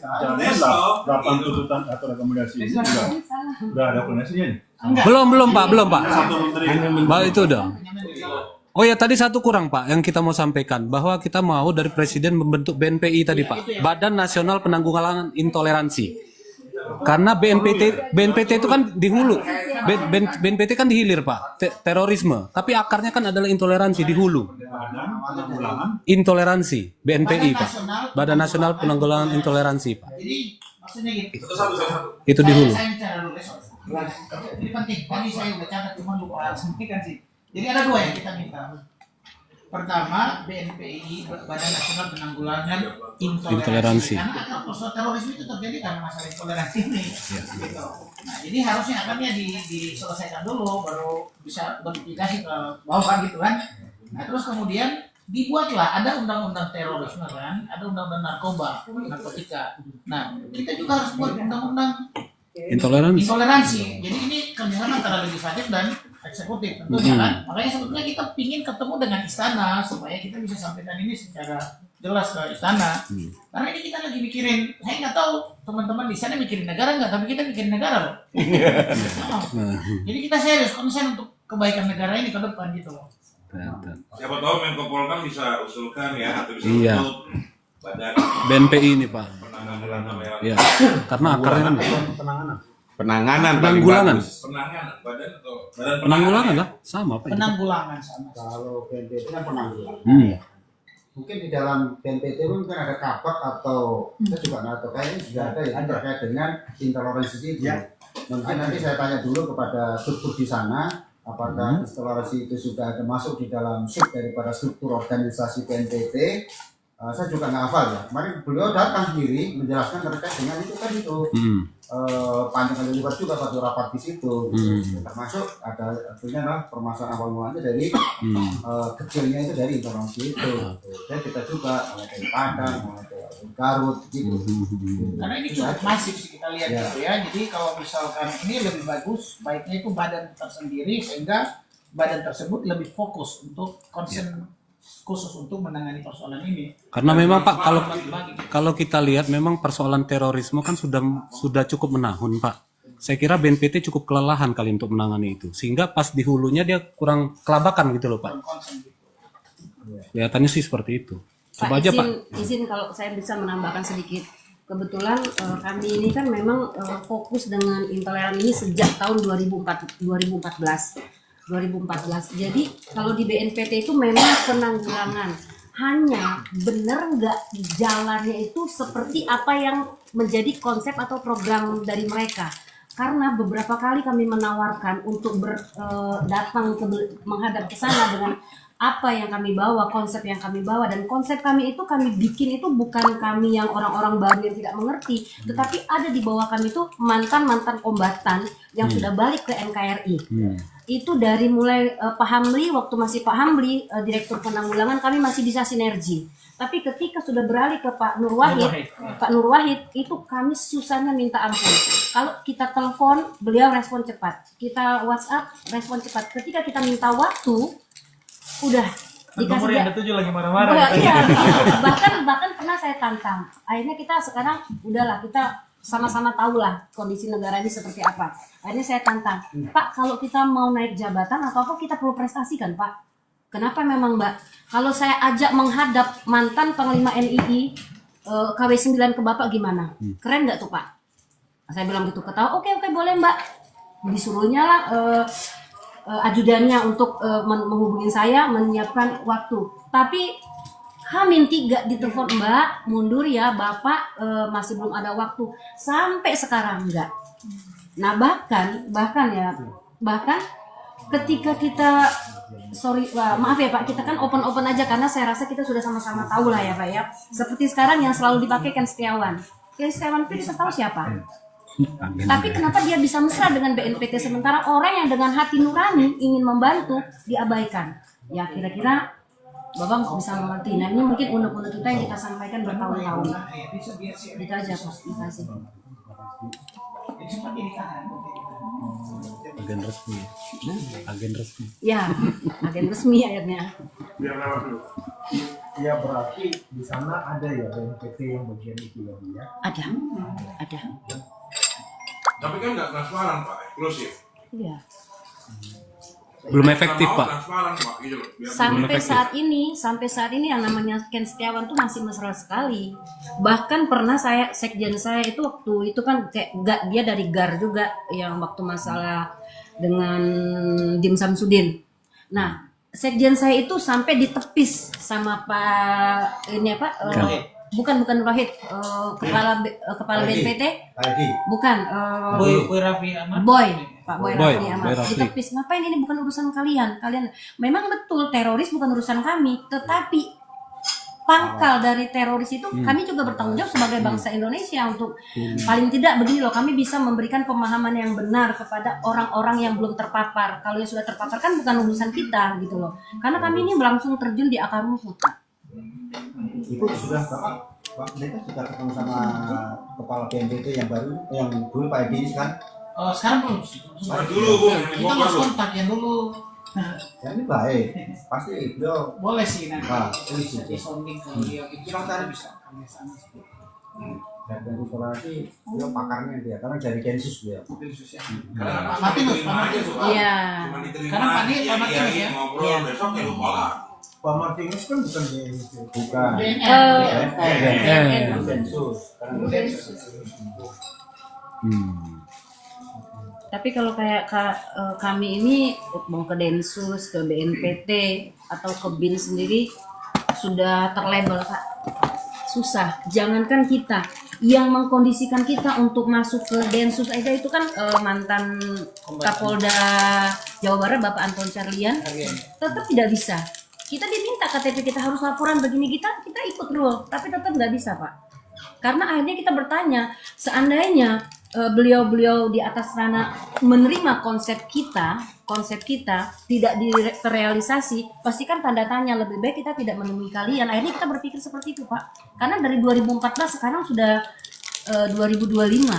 Jangan 8 tuntutan atau rekomendasi ini udah ada koordinasinya nih. Belum Pak. Satu menteri. Pak itu udah. Oh ya tadi satu kurang Pak yang kita mau sampaikan bahwa kita mau dari Presiden membentuk BNPI tadi Pak, Badan Nasional Penanggulangan Intoleransi. Karena BNPT itu kan di hulu, BNPT kan di hilir Pak, terorisme. Tapi akarnya kan adalah intoleransi di hulu. Intoleransi, BNPI Pak, Badan Nasional Penanggulangan Intoleransi Pak. Jadi maksudnya gitu. Itu di hulu. Saya bicara dulu besok. Ini penting. Tadi saya udah catat cuma lupa sampaikan sih. Jadi ada 2 yang kita minta. Pertama, BNPI, Badan Nasional Penanggulangan Intoleransi. Karena persoalan terorisme itu terjadi karena masalah intoleransi ini. Gitu. Nah, jadi harusnya akannya diselesaikan dulu, baru bisa berimplikasi ke bawah gitu kan. Nah, terus kemudian dibuatlah ada undang-undang terorisme kan, ada undang-undang narkotika. Nah, kita juga harus buat undang-undang intoleransi. Jadi ini kerjasama antara legislatif dan eksekutif tentunya kan. Makanya sebetulnya kita ingin ketemu dengan istana supaya kita bisa sampaikan ini secara jelas ke istana. Karena ini kita lagi mikirin, saya nggak tahu teman-teman di sana mikirin negara nggak, tapi kita mikirin negara loh. Jadi kita serius konsen untuk kebaikan negara ini ke depan gitu loh. Siapa tahu Menko Polhukam bisa usulkan ya atau bisa untuk badan BNPI ini Pak. penanggulangan Ya, karena akarnya kan Penanganan penanggulangan. badan atau badan Penanggulangan lah, sama Pak. Penanggulangan sama. Kalau BNPT kan penanggulangan. Mungkin di dalam BNPT mungkin ada kapak atau saya juga nggak tahu, kayaknya sudah ada yang terkait dengan intoleransi itu. Mungkin nanti saya tanya dulu kepada struktur di sana, apakah intoleransi itu sudah ada masuk di dalam sub daripada struktur organisasi BNPT. Saya juga nggak hafal ya. Kemarin beliau datang sendiri menjelaskan terkait dengan itu kan itu. Panjang kali lebar juga pada rapat di situ. Termasuk ada artinya lah permasalahan awal mulanya dari kecilnya itu dari intoleransi itu. Dan kita juga mulai dari Padang, mulai dari Garut gitu. Karena ini cukup masif sih kita lihat gitu ya. Jadi kalau misalkan ini lebih bagus, baiknya itu badan tersendiri sehingga badan tersebut lebih fokus untuk konsen khusus untuk menangani persoalan ini. Karena memang Pak kalau kita lihat memang persoalan terorisme kan sudah cukup menahun Pak. Saya kira BNPT cukup kelelahan kali untuk menangani itu. Sehingga pas di hulunya dia kurang kelabakan gitu loh Pak. Kelihatannya sih seperti itu. Coba Pak, aja Pak. Izin kalau saya bisa menambahkan sedikit. Kebetulan kami ini kan memang fokus dengan intoleran ini sejak tahun 2014. Jadi kalau di BNPT itu memang penanggulangan, hanya benar nggak jalannya itu seperti apa yang menjadi konsep atau program dari mereka. Karena beberapa kali kami menawarkan untuk datang menghadap ke sana dengan apa yang kami bawa, konsep yang kami bawa, dan konsep kami itu kami bikin itu bukan kami yang orang-orang baru yang tidak mengerti, tetapi ada di bawah kami itu mantan-mantan kombatan yang sudah balik ke NKRI. Itu dari mulai Pak Hamli, waktu masih Pak Hamli Direktur Penanggulangan, kami masih bisa sinergi. Tapi ketika sudah beralih ke Pak Nur Wahid itu kami susahnya minta ampun. Kalau kita telepon, beliau respon cepat. Kita WhatsApp, respon cepat. Ketika kita minta waktu, udah dikasih yang ketujuh lagi marah-marah. Iya. bahkan pernah saya tantang. Akhirnya kita sekarang udahlah, kita sama-sama tahu lah kondisi negara ini seperti apa. Akhirnya saya tantang, Pak, kalau kita mau naik jabatan atau apa, kita perlu prestasi kan Pak? Kenapa memang Mbak? Kalau saya ajak menghadap mantan Panglima NII KW 9 ke Bapak gimana? Keren nggak tuh Pak? Saya bilang gitu, ketawa, oke boleh Mbak. Disuruhnya lah ajudannya untuk menghubungi saya, menyiapkan waktu. Tapi H-3 ditelepon, Mbak, mundur ya Bapak, masih belum ada waktu. Sampai sekarang enggak. Nah bahkan ketika kita maaf ya Pak, kita kan open aja karena saya rasa kita sudah sama-sama tahu lah ya Pak ya. Seperti sekarang yang selalu dipakai Ken Setiawan. Ken Setiawan itu kita tahu siapa. Tapi kenapa dia bisa mesra dengan BNPT sementara orang yang dengan hati nurani ingin membantu diabaikan? Ya kira-kira Bapak nggak bisa mengerti. Nah ini mungkin unek-unek kita yang kita sampaikan bertahun-tahun. Itu aja Pak. Terima kasih. Agen resmi. Agen resmi. Ya, agen resmi akhirnya. Biar lewat dulu. Ya berarti di sana ada ya BNPT yang bagian itu ya, Bu, ya? Ada. Tapi kan nggak transparan Pak, eksklusif. Iya. Belum efektif, Mau Pak. Transparan Pak, gitu loh. Biar Sampai saat ini yang namanya Ken Setiawan tuh masih mesra sekali. Bahkan pernah sekjen saya itu waktu itu kan kayak dia dari GAR juga yang waktu masalah dengan Dim Samsudin. Nah, sekjen saya itu sampai ditepis sama Pak ini apa? Bukan Wahid, kepala BNPT. Bukan. Boy Raffi Ahmad. Pak Boy Boy Raffi Ahmad. Raffi. Ditepis, ngapain ini bukan urusan kalian? Kalian memang betul teroris bukan urusan kami, tetapi pangkal dari teroris itu kami juga bertanggung jawab sebagai bangsa Indonesia untuk paling tidak begini loh, kami bisa memberikan pemahaman yang benar kepada orang-orang yang belum terpapar. Kalau yang sudah terpapar kan bukan urusan kita gitu loh. Karena kami ini langsung terjun di akar rumput. Itu sudah Pak Pendeta sudah ketemu sama kepala BNPT yang baru, yang dulu Pak Edi kan? Sekarang belum. dulu Bu, Kita harus kontak yang dulu. Ya ini baik, pasti beliau Boleh sih nanti. bisa Jadi sounding ke beliau. Kita tadi bisa. dan isolasi beliau pakarnya dia, karena dari Densus beliau. Karena Martinus. Iya. Cuma diterima, Karena Pak Martinus ya. ngobrol, Iya. besok ya lupa lah. Pak Martinus kan bukan BNPT. Bukan. Densus. Tapi kalau kayak kami ini mau ke Densus, ke BNPT atau ke BIN sendiri sudah terlabel Pak. Susah. Jangankan kita yang mengkondisikan kita untuk masuk ke Densus aja itu kan mantan Kapolda Jawa Barat Bapak Anton Carlian tetap tidak bisa. Kita diminta KTP kita harus laporan begini, kita ikut rule, tapi tetap nggak bisa Pak. Karena akhirnya kita bertanya, seandainya beliau-beliau di atas sana menerima konsep kita tidak terrealisasi, pasti kan tanda tanya, lebih baik kita tidak menemui kalian. Akhirnya kita berpikir seperti itu Pak. Karena dari 2014 sekarang sudah 2025.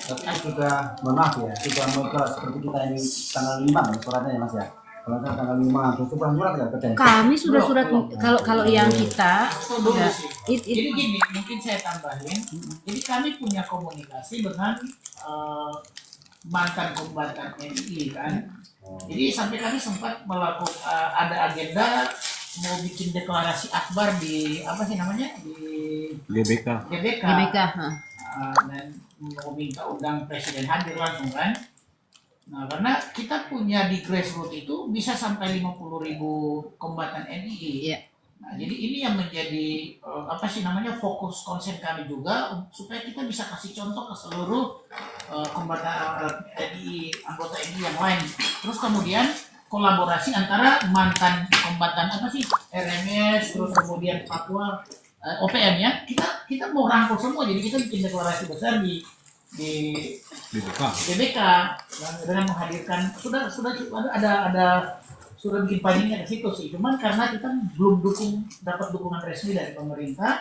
Tapi sudah, mohon maaf ya, sudah mau seperti kita ini tanggal 5 suratnya ya Mas ya. Kalau tanggal 5 itu kan surat ya ke Densus. Kami sudah surat kalau yang kita Dulu ya, sih. Jadi gini, mungkin saya tambahin. Jadi kami punya komunikasi dengan mantan kombatan NI kan. Jadi sampai kami sempat melakukan ada agenda mau bikin deklarasi akbar di apa sih namanya di GBK. GBK. Dan mau minta undang presiden hadir langsung kan. Nah, karena kita punya di grassroots itu bisa sampai 50.000 kombatan NI. Iya. Nah, jadi ini yang menjadi apa sih namanya fokus konsen kami juga supaya kita bisa kasih contoh ke seluruh kombatan NI, anggota NI yang lain. Terus kemudian kolaborasi antara mantan kombatan apa sih RMS, terus kemudian Papua, OPM ya. Kita mau rangkul semua, jadi kita bikin deklarasi besar di GBK dengan menghadirkan sudah ada sudah bikin panjangnya ke situ sih, cuman karena kita belum dapat dukungan resmi dari pemerintah,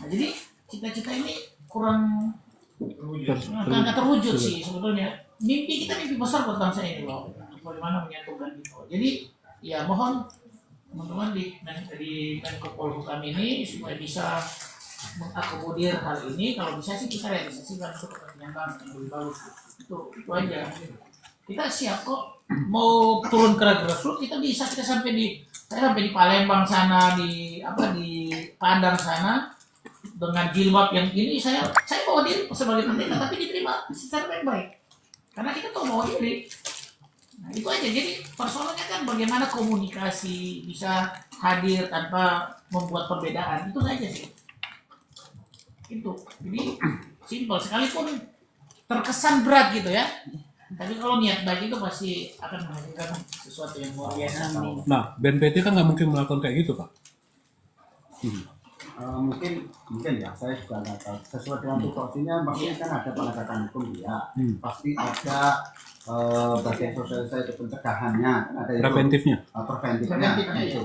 nah jadi cita-cita ini kurang nggak terwujud sih sebetulnya. Mimpi kita mimpi besar buat bangsa ini loh, bagaimana menyatukan itu. Jadi ya mohon teman-teman di Menko Polhukam ini supaya bisa mengakomodir hal ini. Kalau bisa sih kita realisasikan untuk kepentingan bangsa yang lebih bagus. Itu aja. Kita siap kok mau turun ke grassroots, kita sampai di Palembang sana, di Padang sana dengan jilbab yang ini saya bawa diri sebagai pendeta tapi diterima secara baik-baik karena kita tuh mau diri. Nah, itu aja. Jadi persoalannya kan bagaimana komunikasi bisa hadir tanpa membuat perbedaan, itu saja sih. Itu jadi simpel, sekalipun terkesan berat gitu ya, tapi kalau niat baik itu pasti akan menghasilkan sesuatu yang luar biasa. Nah, BNPT kan nggak mungkin melakukan kayak gitu Pak. Mungkin ya, saya juga nggak tahu. Sesuai dengan tupoksinya, pasti kan ada penegakan hukum ya. Pasti ada bagian sosialisasi pencegahannya, kan ada itu. Preventifnya. Preventifnya itu.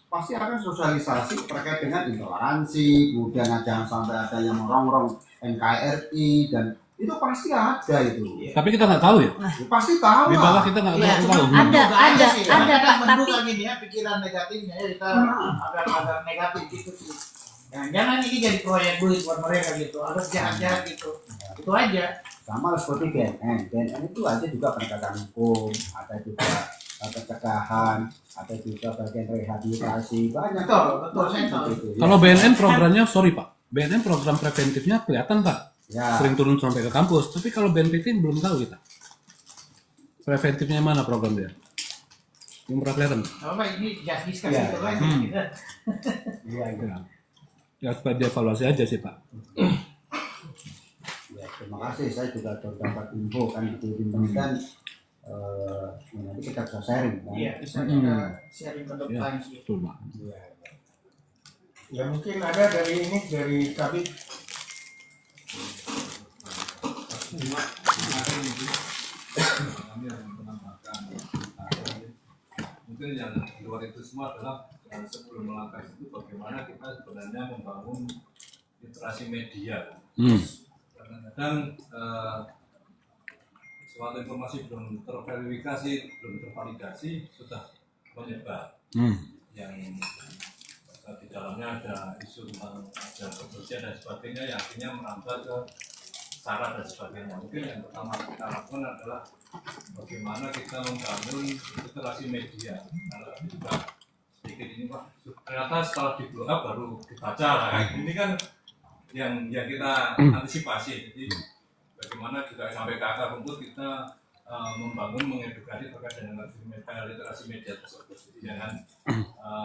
Pasti akan sosialisasi terkait dengan intoleransi, kemudian jangan sampai ada yang merongrong NKRI dan itu pasti ada itu. Tapi kita nggak tahu ya. Pasti tahu Di bawah lah. kita nggak Iya, tahu. ada, ada, Karena Pak, kan tapi menduga gini ya, pikiran negatifnya ya kita agak negatif gitu sih. Jangan ini jadi proyek duit buat mereka gitu, harus jahat-jahat gitu. Itu aja. Sama seperti BNN. BNN itu aja juga penegakan hukum, ada juga pencegahan, ada juga bagian rehabilitasi, banyak. Betul, saya tahu. Gitu, ya. Kalau BNN programnya, sorry Pak, BNN program preventifnya kelihatan Pak, Ya. sering turun sampai ke kampus. Tapi kalau BNPT belum tahu kita. Preventifnya mana program dia? Yang pernah kelihatan? Apa ini just discuss Iya. itu kan? Iya, iya. Ya supaya dievaluasi aja sih Pak. Ya, terima kasih. Saya juga dapat info kan di tim kan. Nanti kita bisa sharing kan. Iya, bisa kita sharing ke depan sih. Betul Pak. Iya. Ya mungkin ada dari ini dari Kabit. Mungkin yang di luar itu semua adalah sebelum melangkah itu bagaimana kita sebenarnya membangun literasi media. Kadang-kadang suatu informasi belum terverifikasi, belum tervalidasi sudah menyebar. Yang di dalamnya ada isu tentang ada kebersihan dan sebagainya, yang akhirnya merambah ke syarat dan sebagainya. Mungkin yang pertama kita lakukan adalah bagaimana kita membangun literasi media. Karena juga sedikit ini Pak, ternyata setelah di blow up baru dibaca lah. Ini kan yang kita antisipasi. Jadi bagaimana juga sampai ke akar rumput kita membangun, mengedukasi terkait dengan literasi media tersebut. Jadi jangan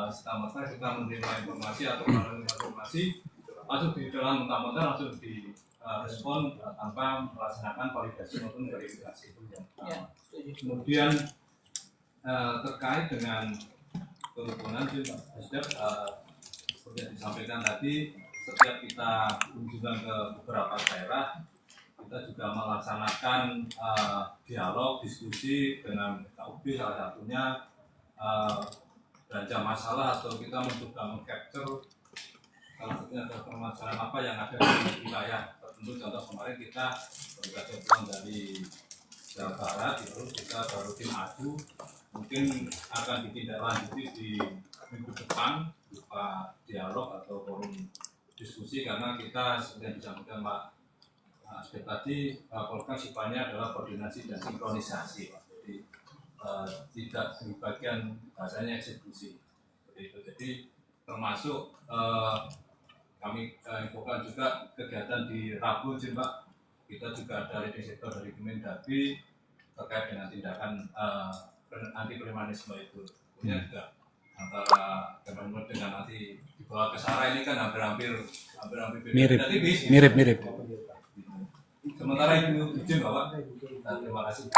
serta-merta kita menerima informasi atau menerima informasi langsung di dalam mentah-mentah langsung di respon tanpa melaksanakan validasi maupun verifikasi itu yang pertama. Kemudian terkait dengan kerukunan Pak Hasdaq, seperti yang disampaikan tadi, setiap kita kunjungan ke beberapa daerah kita juga melaksanakan dialog, diskusi dengan KUB salah satunya, belanja masalah atau kita mencoba mengcapture salah satunya adalah permasalahan apa yang ada di wilayah tertentu. Contoh kemarin kita baru pulang dari Jawa Barat, lalu kita baru tim adu, mungkin akan ditindaklanjuti di minggu depan berupa dialog atau forum diskusi, karena kita seperti yang disampaikan Pak Asbet tadi, Polkam sifatnya adalah koordinasi dan sinkronisasi, jadi tidak di bagian bahasanya eksekusi seperti itu. Jadi termasuk kami infokan juga kegiatan di Rabu Pak, kita juga ada leading sektor dari Kemendagri terkait dengan tindakan anti premanisme itu. Kemudian juga antara Kementerian dengan nanti dibawa ke Sarah ini kan hampir Mirip. Sementara itu izin Bapak. Nah, terima kasih.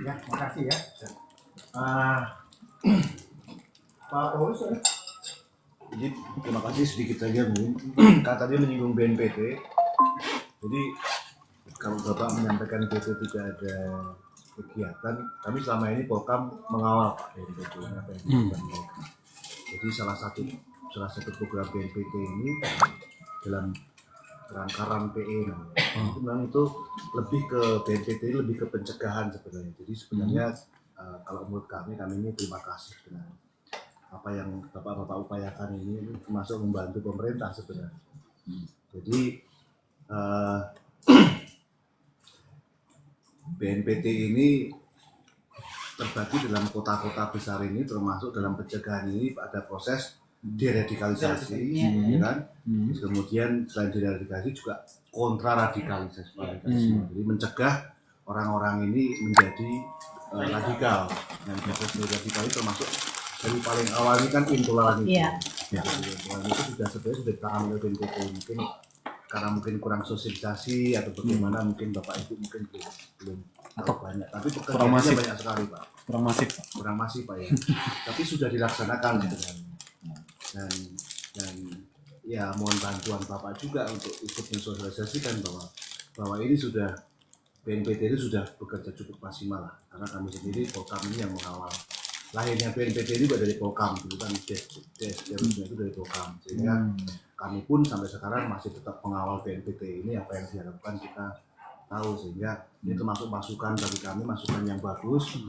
Ya, makasih ya. Pak Paulus ya. Jadi terima kasih sedikit saja mungkin. Katanya menyinggung BNPT. Jadi kalau Bapak menyampaikan BNPT tidak ada kegiatan, kami selama ini Polkam mengawal Pak BNPT apa yang dilakukan mereka. Jadi salah satu program BNPT ini dalam rangkaran PE namanya. Itu memang itu lebih ke BNPT, lebih ke pencegahan sebenarnya. Jadi sebenarnya kalau menurut kami ini terima kasih dengan apa yang Bapak upayakan ini termasuk membantu pemerintah sebenarnya. Jadi BNPT ini terbagi dalam kota-kota besar ini, termasuk dalam pencegahan ini ada proses deradikalisasi, ya kan? Kemudian selain deradikalisasi juga kontraradikalisasi, jadi mencegah orang-orang ini menjadi radikal. Dan proses deradikal itu termasuk dari paling awal ini kan intoleransi. Intoleransi itu sebenarnya sudah ditangani oleh BNPT, mungkin karena mungkin kurang sosialisasi atau bagaimana, mungkin Bapak Ibu mungkin belum atau banyak, tapi pekerjaannya banyak sekali Pak. Kurang masif Pak ya. Tapi sudah dilaksanakan sebenarnya. Dan ya mohon bantuan Bapak juga untuk ikut mensosialisasikan bahwa ini sudah BNPT itu sudah bekerja cukup maksimal lah, karena kami sendiri Polkam ini yang mengawal lahirnya BNPT ini juga dari Polkam, itu kan terorisme itu dari Polkam, sehingga kami pun sampai sekarang masih tetap mengawal BNPT ini, apa yang diharapkan kita tahu, sehingga ini termasuk masukan bagi kami, masukan yang bagus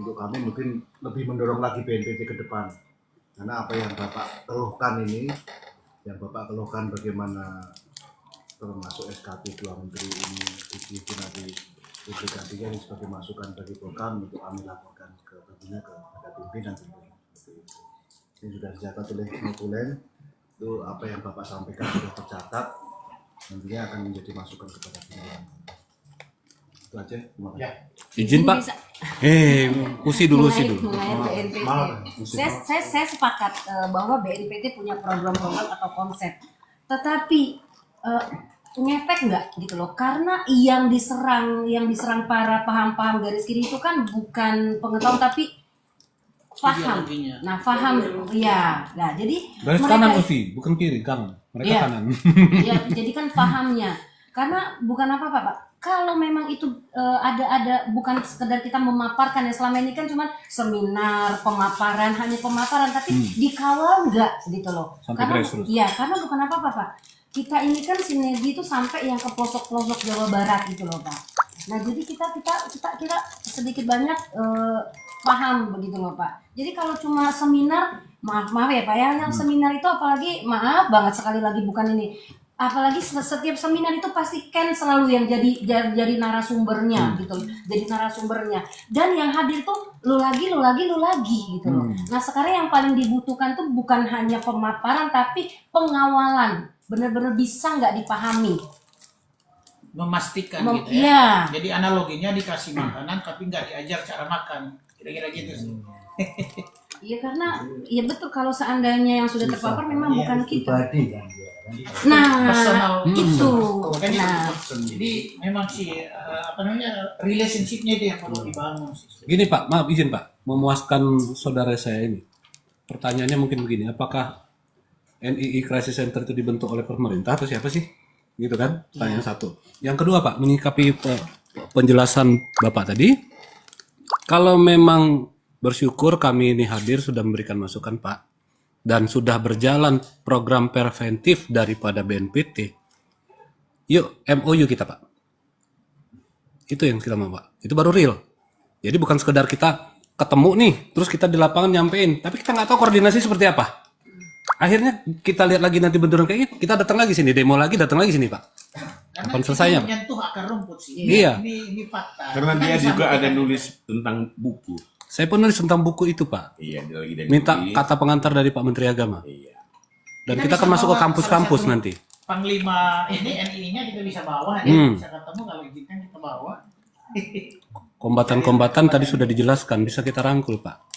untuk kami mungkin lebih mendorong lagi BNPT ke depan, karena apa yang Bapak keluhkan ini, yang Bapak keluhkan bagaimana termasuk SKP 2 Menteri ini itu nanti publikasinya ini sebagai masukan bagi Polkam untuk kami laporkan ke tentunya kepada pimpinan tentunya. Ini sudah dicatat oleh Notulen, itu apa yang Bapak sampaikan sudah tercatat, nantinya akan menjadi masukan kepada pimpinan. Itu aja, terima kasih. Izin Pak. Usi dulu. Mengenai BNPT. Saya sepakat bahwa BNPT punya program-program atau konsep. Tetapi ngefek nggak gitu loh, karena yang diserang para paham-paham garis kiri itu kan bukan pengetahuan tapi paham. Nah paham ya, nah jadi Garis kanan Usi, bukan kiri, kanan. Mereka kanan. Ya, jadi kan pahamnya, karena bukan apa-apa Pak. Kalau memang itu ada bukan sekedar kita memaparkan ya, selama ini kan cuma seminar, pemaparan, hanya pemaparan, tapi dikawal nggak gitu loh. Sampai grassroots. Iya, karena bukan apa-apa Pak. Kita ini kan sinergi itu sampai yang ke pelosok-pelosok Jawa Barat gitu loh Pak. Nah jadi kita sedikit banyak paham begitu loh Pak. Jadi kalau cuma seminar, maaf ya Pak ya, yang seminar itu apalagi maaf banget sekali lagi bukan ini. Apalagi setiap seminar itu pasti Ken selalu yang jadi narasumbernya gitu, jadi narasumbernya. Dan yang hadir tuh lu lagi gitu loh. Nah sekarang yang paling dibutuhkan tuh bukan hanya pemaparan tapi pengawalan. Benar-benar bisa nggak dipahami, Memastikan gitu ya. Jadi analoginya dikasih makanan tapi nggak diajar cara makan, kira-kira gitu sih. Iya karena ya betul, kalau seandainya yang sudah terpapar memang bukan kita. Pribadi kan dia kan. Nah Personal. itu. Makanya Nah jadi memang sih relationship-nya itu yang perlu dibangun sih. Gini Pak, maaf izin Pak, memuaskan saudara saya ini. Pertanyaannya mungkin begini, apakah NII Crisis Center itu dibentuk oleh pemerintah atau siapa sih? Gitu kan? Pertanyaan satu. Yang kedua Pak, menyikapi penjelasan Bapak tadi, kalau memang bersyukur kami ini hadir sudah memberikan masukan Pak, dan sudah berjalan program preventif daripada BNPT, yuk MOU kita Pak. Itu yang kita mau Pak. Itu baru real. Jadi bukan sekedar kita ketemu nih, terus kita di lapangan nyampein, tapi kita nggak tahu koordinasi seperti apa. Akhirnya kita lihat lagi nanti benturan kayak gitu, kita datang lagi sini, demo lagi, datang lagi sini Pak. Kapan selesainya Pak? Menyentuh akar rumput sih. Iya. Ini fakta. Karena dia juga ada nulis tentang buku. Saya pun nulis tentang buku itu Pak. Iya, dia lagi Minta kata pengantar dari Pak Menteri Agama. Iya. Dan kita akan masuk ke kampus-kampus nanti. Panglima ini NII-nya kita bisa bawa, ya. Bisa ketemu, kalau izinkan kita bawa. Kombatan-kombatan tadi sudah dijelaskan, bisa kita rangkul Pak.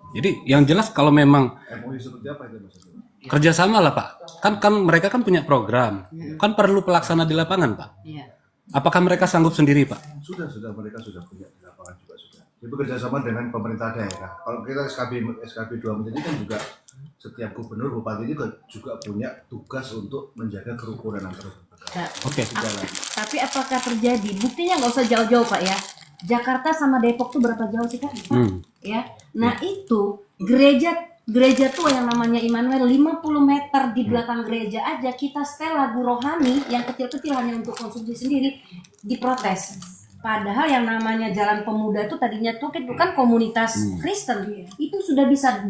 Jadi yang jelas kalau memang MOU seperti apa itu maksudnya? kerjasama lah Pak. Kan mereka kan punya program, kan perlu pelaksana di lapangan Pak. iya. Apakah mereka sanggup sendiri Pak? Sudah mereka sudah punya di lapangan juga sudah. Jadi bekerjasama dengan pemerintah daerah. Kalau kita SKB 2 Menteri kan juga setiap gubernur bupati juga punya tugas untuk menjaga kerukunan antar lembaga. Oke. Tapi apakah terjadi? Buktinya nggak usah jauh-jauh Pak ya. Jakarta sama Depok tuh berapa jauh sih Kak? Ya. Nah itu gereja tua yang namanya Immanuel 50 meter di belakang gereja aja kita setel lagu rohani yang kecil-kecil hanya untuk konsumsi sendiri, diprotes. Padahal yang namanya Jalan Pemuda itu tadinya tuh kan komunitas Kristen, itu sudah bisa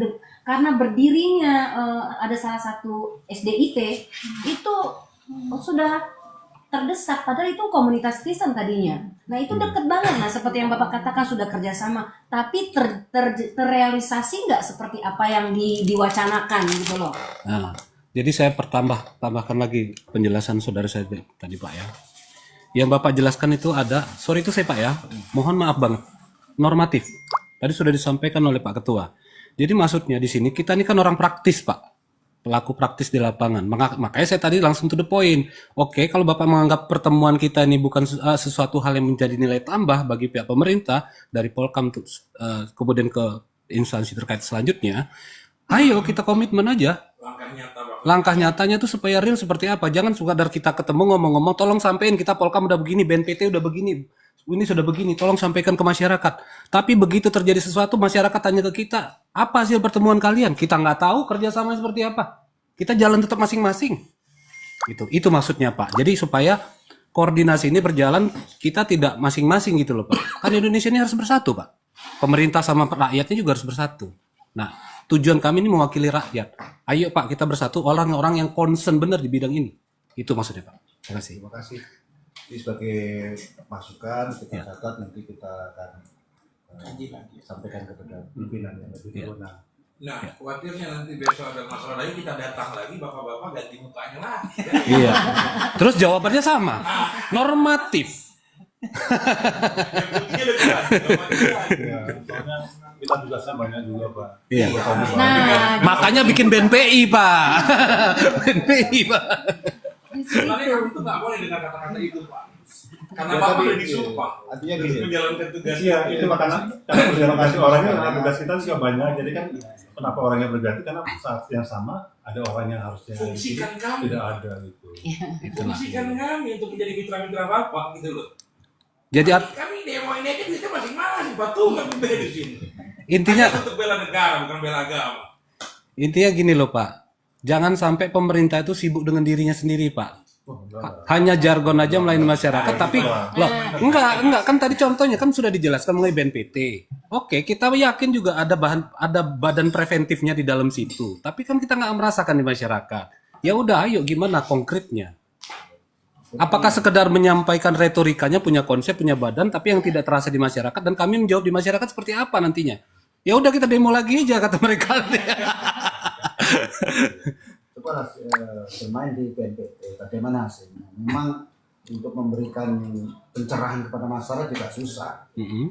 karena berdirinya ada salah satu SDIT itu sudah terdesak, padahal itu komunitas Kristen tadinya. Nah itu deket banget, nah seperti yang Bapak katakan sudah kerjasama, tapi terrealisasi nggak seperti apa yang diwacanakan gitu loh. Nah, jadi saya tambahkan lagi penjelasan saudara saya tadi Pak ya. Yang Bapak jelaskan itu ada, sorry itu saya Pak ya, mohon maaf banget, normatif. Tadi sudah disampaikan oleh Pak Ketua. Jadi maksudnya di sini kita ini kan orang praktis Pak. Pelaku praktis di lapangan. Makanya saya tadi langsung to the point. Oke, kalau Bapak menganggap pertemuan kita ini bukan sesuatu hal yang menjadi nilai tambah bagi pihak pemerintah, dari Polkam kemudian ke instansi terkait selanjutnya, ayo kita komitmen aja. Langkah nyatanya tuh supaya real seperti apa. Jangan sekadar kita ketemu ngomong-ngomong, tolong sampein kita Polkam udah begini, BNPT udah begini. ini sudah begini, tolong sampaikan ke masyarakat. Tapi begitu terjadi sesuatu, masyarakat tanya ke kita, apa hasil pertemuan kalian? Kita nggak tahu kerjasama seperti apa. Kita jalan tetap masing-masing. Itu maksudnya Pak. Jadi supaya koordinasi ini berjalan, kita tidak masing-masing gitu loh Pak. Kan Indonesia ini harus bersatu Pak. Pemerintah sama rakyatnya juga harus bersatu. Nah, tujuan kami ini mewakili rakyat. Ayo Pak, kita bersatu orang-orang yang concern benar di bidang ini. Itu maksudnya Pak. Terima kasih. Terima kasih. Ini sebagai masukan kita catat, nanti kita akan sampaikan kepada pimpinan yang lebih berwenang. Nah, khawatirnya nanti besok ada masalah lagi, kita datang lagi, bapak-bapak ganti mukanya lagi. Iya. Terus jawabannya sama. Normatif. Ya, soalnya kita tugasnya banyak juga Pak. Iya. Nah, Makanya bikin BNPI Pak. BNPI Pak. Sebenarnya kamu tuh nggak boleh dengar kata-kata itu Pak. Karena Ya, bapak tapi, udah disumpah. artinya Terus gini. menjalankan tugas. Iya, itu makanya berganti orangnya, karena tugas kita juga banyak. Jadi kan kenapa orangnya berganti? Karena saat yang sama ada orang yang harusnya Fungsikan kami. tidak ada gitu. Fungsikan kami untuk menjadi mitra-mitra bapak gitu loh. Jadi Kami demo ini aja kita masing-masing, patung kami beda di sini. intinya Hanya untuk bela negara, bukan bela agama. intinya gini loh Pak. Jangan sampai pemerintah itu sibuk dengan dirinya sendiri Pak. Hanya jargon aja melayani masyarakat, tapi loh enggak kan tadi contohnya kan sudah dijelaskan mengenai BNPT. Oke, kita yakin juga ada badan preventifnya di dalam situ, tapi kan kita nggak merasakan di masyarakat. Ya udah, ayo gimana konkretnya? Apakah sekedar menyampaikan retorikanya, punya konsep, punya badan, tapi yang tidak terasa di masyarakat, dan kami menjawab di masyarakat seperti apa nantinya? Ya udah kita demo lagi aja kata mereka. Coba bermain di BNPT, bagaimana hasilnya? Memang untuk memberikan pencerahan kepada masyarakat juga susah,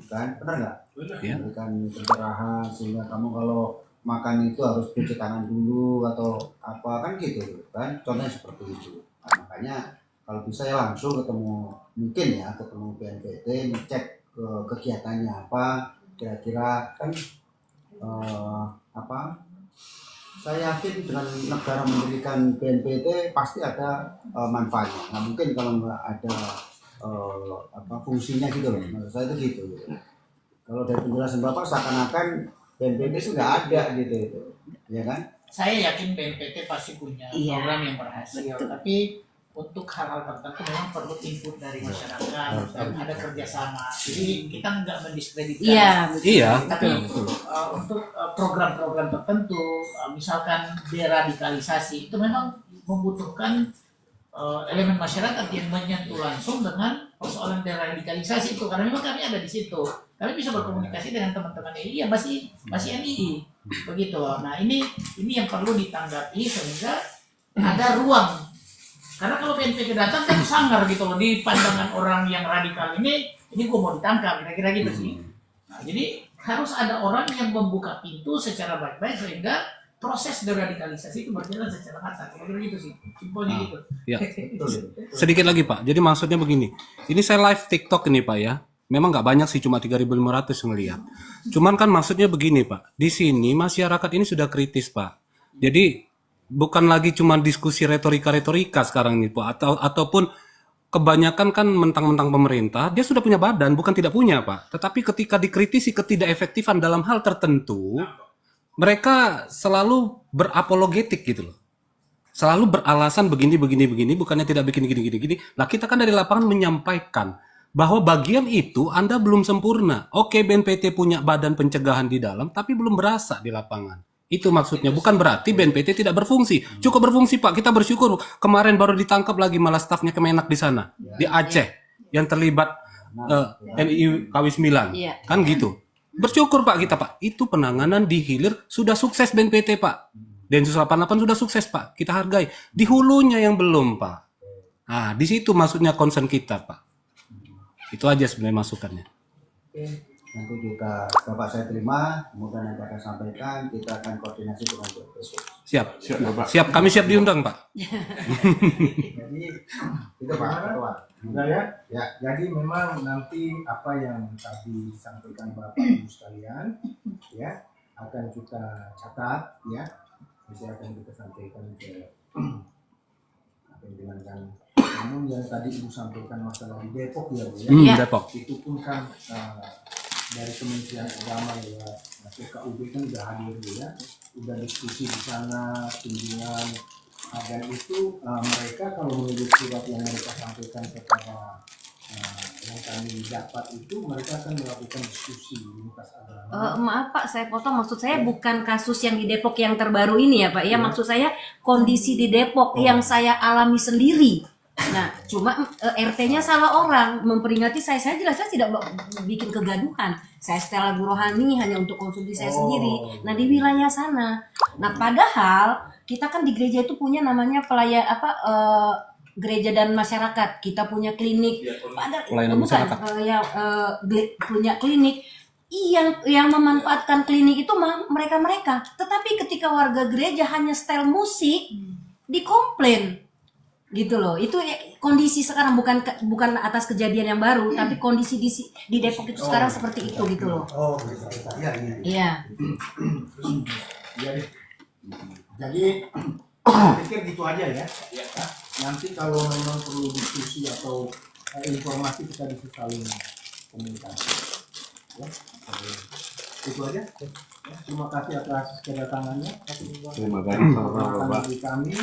kan? Benar nggak? Ya. Memberikan pencerahan sehingga kamu kalau makan itu harus cuci tangan dulu atau apa kan gitu, kan? Contohnya seperti itu. Nah, makanya kalau bisa ya langsung ketemu, mungkin ya ketemu BNPT, ngecek kegiatannya apa, kira-kira kan apa? Saya yakin dengan negara memberikan BNPT pasti ada manfaatnya. Nah mungkin kalau nggak ada fungsinya gitu loh, menurut saya itu gitu. Kalau dari penjelasan Bapak seakan-akan BNPT itu nggak ada gitu, ya kan? Saya yakin BNPT pasti punya Iya. program yang berhasil, Betul. tapi untuk hal-hal tertentu memang perlu input dari masyarakat dan ada kerjasama. Jadi kita nggak mendiskreditkan. iya, betul. Iya. Tapi untuk program-program tertentu, misalkan deradikalisasi, itu memang membutuhkan elemen masyarakat yang menyentuh langsung dengan persoalan deradikalisasi itu, karena memang kami ada di situ. Kami bisa berkomunikasi dengan teman-teman NII yang masih NII, begitu. Nah ini yang perlu ditanggapi sehingga ada ruang. Karena kalau BNPT datang kan sangar gitu loh di pandangan orang yang radikal ini gue mau ditangkap kira-kira gitu sih. Nah, jadi harus ada orang yang membuka pintu secara baik-baik sehingga proses deradikalisasi itu berjalan secara matang. Kira-kira gitu sih, simpelnya gitu. Ya. Sedikit lagi Pak. Jadi maksudnya begini. Ini saya live TikTok ini Pak ya. Memang nggak banyak sih, cuma 3.500 yang lihat. Cuman kan maksudnya begini Pak. Di sini masyarakat ini sudah kritis Pak. Jadi bukan lagi cuma diskusi retorika sekarang ini Pak, ataupun kebanyakan kan mentang-mentang pemerintah, dia sudah punya badan, bukan tidak punya Pak. Tetapi ketika dikritisi ketidakefektifan dalam hal tertentu, mereka selalu berapologetik gitu loh. Selalu beralasan begini, bukannya tidak bikin gini. Nah kita kan dari lapangan menyampaikan bahwa bagian itu Anda belum sempurna. Oke, BNPT punya badan pencegahan di dalam, tapi belum berasa di lapangan. Itu maksudnya, bukan berarti BNPT tidak berfungsi. Cukup berfungsi Pak, kita bersyukur kemarin baru ditangkap lagi malah stafnya Kemenak di sana, di Aceh, yang terlibat NII KW9, Iya. kan gitu. Bersyukur Pak kita Pak, itu penanganan di hilir sudah sukses BNPT Pak. Densus 88 sudah sukses Pak, kita hargai. Di hulunya yang belum Pak. Nah, di situ maksudnya concern kita Pak. Itu aja sebenarnya masukannya. Nanti Bapak saya terima, kemudian nanti akan sampaikan, kita akan koordinasi dengan besok. Siap, kami siap diundang Pak. Jadi itu Pak Ketua. Enggak ya? Ya. Jadi memang nanti apa yang tadi disampaikan Bapak Ibu sekalian ya akan kita catat ya. Bisa akan kita sampaikan ke pimpinan Namun yang tadi Ibu sampaikan masalah di Depok ya Bu ya, Iya. Depok. itu pun kan dari Kementerian Agama ya, PKUB kan udah hadir Bu ya, udah diskusi di sana, kunjungan, dan itu mereka kalau menurut surat yang mereka sampaikan kepada yang kami dapat itu, mereka akan melakukan diskusi lintas agama. Maaf Pak, saya potong. Maksud saya bukan kasus yang di Depok yang terbaru ini ya Pak. Ya, maksud saya kondisi di Depok yang saya alami sendiri. Nah, cuma RT-nya salah orang memperingati saya jelas-jelas tidak bikin kegaduhan. Saya setel lagu rohani hanya untuk konsumsi saya sendiri. Nah, di wilayah sana. Nah, padahal kita kan di gereja itu punya namanya gereja dan masyarakat. Kita punya klinik. Pelayanan masyarakat. Punya klinik. Yang memanfaatkan klinik itu mereka. Tetapi ketika warga gereja hanya setel musik, dikomplain. Gitu loh. Itu kondisi sekarang, bukan atas kejadian yang baru, tapi kondisi di Depok itu sekarang seperti itu gitu loh. Oh, iya. Iya. Jadi saya pikir gitu aja ya. Nanti kalau memang perlu diskusi atau informasi kita bisa saling komunikasi. Ya. Itu aja. Terima kasih atas kedatangannya. Terima kasih Bapak. Kami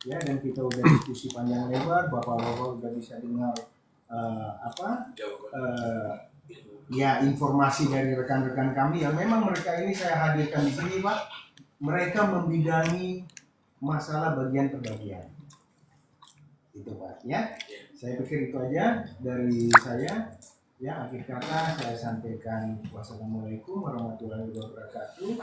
ya, dan kita udah diskusi panjang lebar, Bapak-bapak udah bisa dengar ya informasi dari rekan-rekan kami yang memang mereka ini saya hadirkan di sini Pak. Mereka membidangi masalah bagian perbagian. Itu Pak ya. Saya pikir itu aja dari saya. Ya, akhir kata saya sampaikan wassalamualaikum warahmatullahi wabarakatuh.